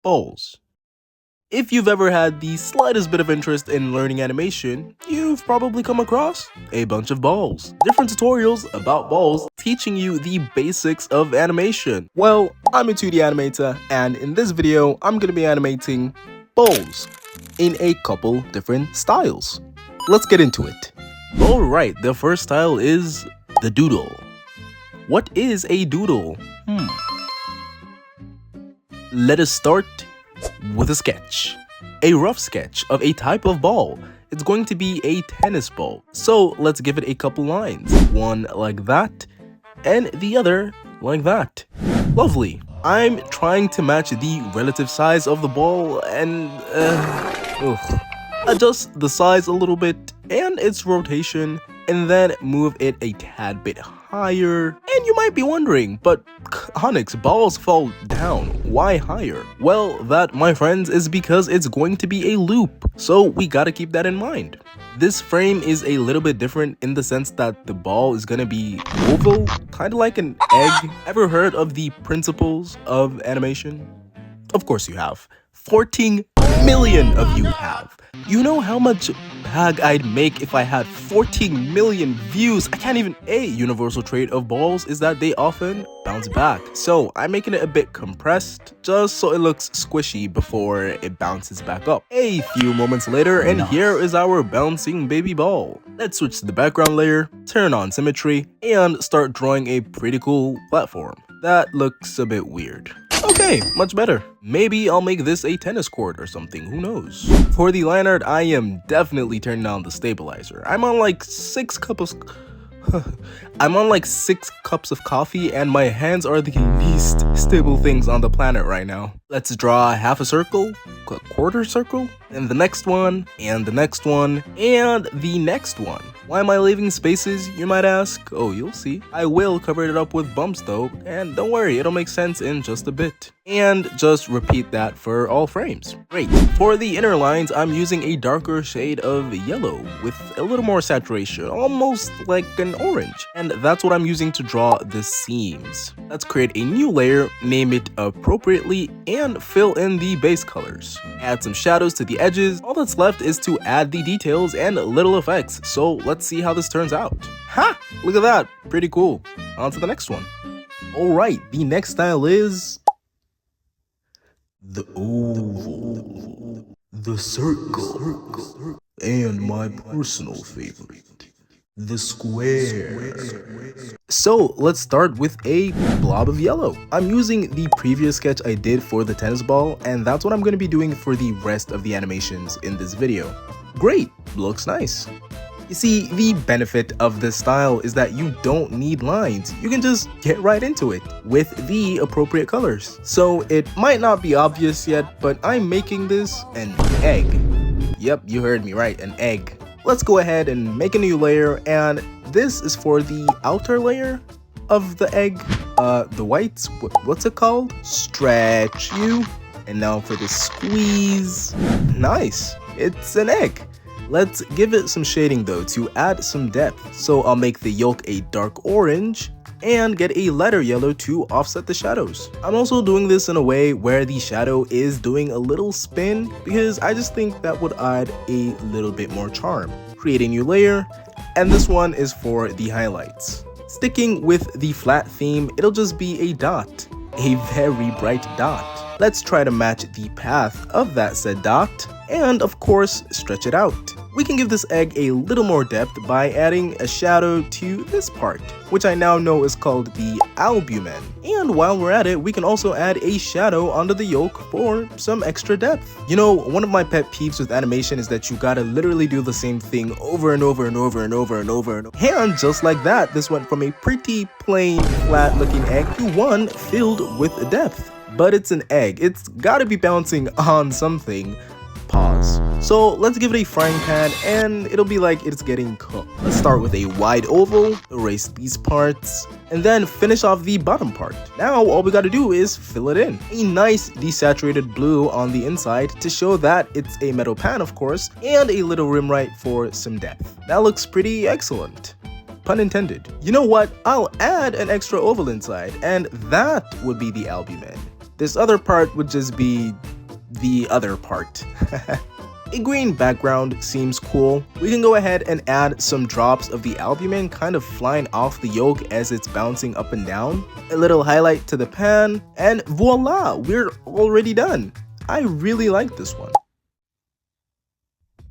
balls. If you've ever had the slightest bit of interest in learning animation, you've probably come across a bunch of balls. Different tutorials about balls teaching you the basics of animation. Well, I'm a 2D animator, and in this video, I'm gonna be animating balls in a couple different styles. Let's get into it. Alright, the first style is the doodle. What is a doodle? Let us start with a sketch. A rough sketch of a type of ball. It's going to be a tennis ball. So let's give it a couple lines. One like that, and the other like that. Lovely. I'm trying to match the relative size of the ball and adjust the size a little bit and its rotation, and then move it a tad bit higher. And you might be wondering, but Onyx, balls fall down, why higher? Well, that, my friends, is because it's going to be a loop, so we gotta keep that in mind. This frame is a little bit different in the sense that the ball is gonna be oval, kind of like an egg. Ever heard of the principles of animation? Of course you have. 14 million of you have. You know how much bag I'd make if I had 14 million views? I can't even. A universal trait of balls is that they often bounce back. So I'm making it a bit compressed just so it looks squishy before it bounces back up. A few moments later, and here is our bouncing baby ball. Let's switch to the background layer, turn on symmetry, and start drawing a pretty cool platform. That looks a bit weird. Okay, much better. Maybe I'll make this a tennis court or something, who knows. For the line art, I am definitely turning down the stabilizer. I'm on like 6 cups of coffee, and my hands are the least stable things on the planet right now. Let's draw half a circle, a quarter circle, and the next one, and the next one, and the next one. Why am I leaving spaces, you might ask? Oh, you'll see. I will cover it up with bumps though, and don't worry, it'll make sense in just a bit. And just repeat that for all frames. Great. For the inner lines, I'm using a darker shade of yellow with a little more saturation, almost like an orange. And that's what I'm using to draw the seams. Let's create a new layer, name it appropriately, and fill in the base colors. Add some shadows to the edges. All that's left is to add the details and little effects. So let's see how this turns out. Ha! Look at that. Pretty cool. On to the next one. Alright, the next style is the oval, the circle, and my personal favorite, the square. So let's start with a blob of yellow. I'm using the previous sketch I did for the tennis ball, and that's what I'm going to be doing for the rest of the animations in this video. Great, looks nice. You see, the benefit of this style is that you don't need lines. You can just get right into it with the appropriate colors. So it might not be obvious yet, but I'm making this an egg. Yep, you heard me right, an egg. Let's go ahead and make a new layer, and this is for the outer layer of the egg. The whites, what's it called? Stretch you. And now for the squeeze. Nice, it's an egg. Let's give it some shading though to add some depth. So I'll make the yolk a dark orange and get a lighter yellow to offset the shadows. I'm also doing this in a way where the shadow is doing a little spin because I just think that would add a little bit more charm. Create a new layer, and this one is for the highlights. Sticking with the flat theme, it'll just be a dot, a very bright dot. Let's try to match the path of that said dot, and of course stretch it out. We can give this egg a little more depth by adding a shadow to this part, which I now know is called the albumen. And while we're at it, we can also add a shadow onto the yolk for some extra depth. You know, one of my pet peeves with animation is that you gotta literally do the same thing over and over and over and over and over and over. And just like that, this went from a pretty plain, flat looking egg to one filled with depth. But it's an egg, it's gotta be bouncing on something. Pause. So let's give it a frying pan, and it'll be like it's getting cooked. Let's start with a wide oval, erase these parts, and then finish off the bottom part. Now all we gotta do is fill it in. A nice desaturated blue on the inside to show that it's a metal pan, of course, and a little rim right for some depth. That looks pretty excellent. Pun intended. You know what? I'll add an extra oval inside, and that would be the albumen. This other part would just be the other part. A green background seems cool. We can go ahead and add some drops of the albumin kind of flying off the yolk as it's bouncing up and down. A little highlight to the pan, and voila, we're already done. I really like this one.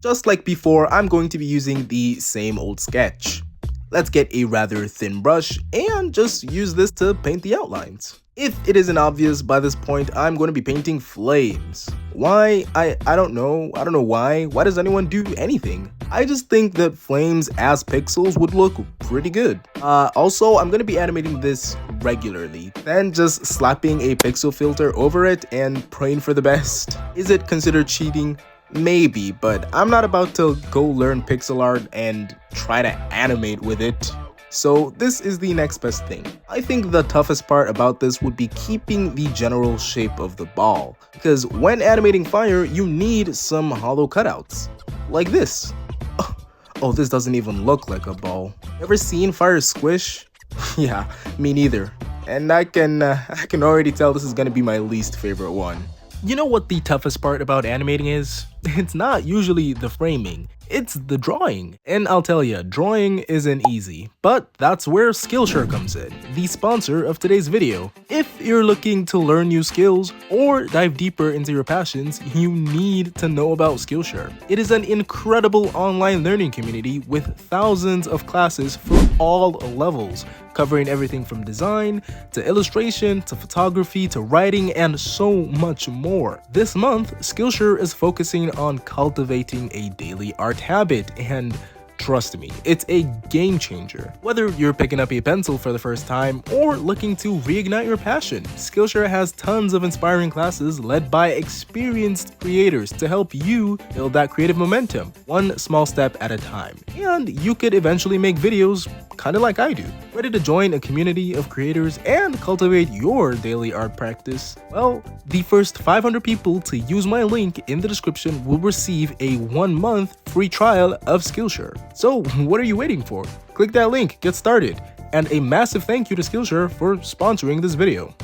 Just like before, I'm going to be using the same old sketch. Let's get a rather thin brush and just use this to paint the outlines. If it isn't obvious by this point, I'm going to be painting flames. Why? I don't know. I don't know why. Why does anyone do anything? I just think that flames as pixels would look pretty good. Also, I'm going to be animating this regularly, then just slapping a pixel filter over it and praying for the best. Is it considered cheating? Maybe, but I'm not about to go learn pixel art and try to animate with it. So this is the next best thing. I think the toughest part about this would be keeping the general shape of the ball, because when animating fire, you need some hollow cutouts, like this. Oh, this doesn't even look like a ball. Ever seen fire squish? Yeah, me neither. And I can already tell this is gonna be my least favorite one. You know what the toughest part about animating is? It's not usually the framing, it's the drawing. And I'll tell ya, drawing isn't easy, but that's where Skillshare comes in, the sponsor of today's video. If you're looking to learn new skills or dive deeper into your passions, you need to know about Skillshare. It is an incredible online learning community with thousands of classes for all levels, covering everything from design to illustration to photography to writing and so much more. This month, Skillshare is focusing on cultivating a daily art habit, and trust me, it's a game changer. Whether you're picking up a pencil for the first time or looking to reignite your passion, Skillshare has tons of inspiring classes led by experienced creators to help you build that creative momentum, one small step at a time. And you could eventually make videos kind of like I do. Ready to join a community of creators and cultivate your daily art practice? Well, the first 500 people to use my link in the description will receive a 1-month free trial of Skillshare. So what are you waiting for? Click that link, get started. And a massive thank you to Skillshare for sponsoring this video.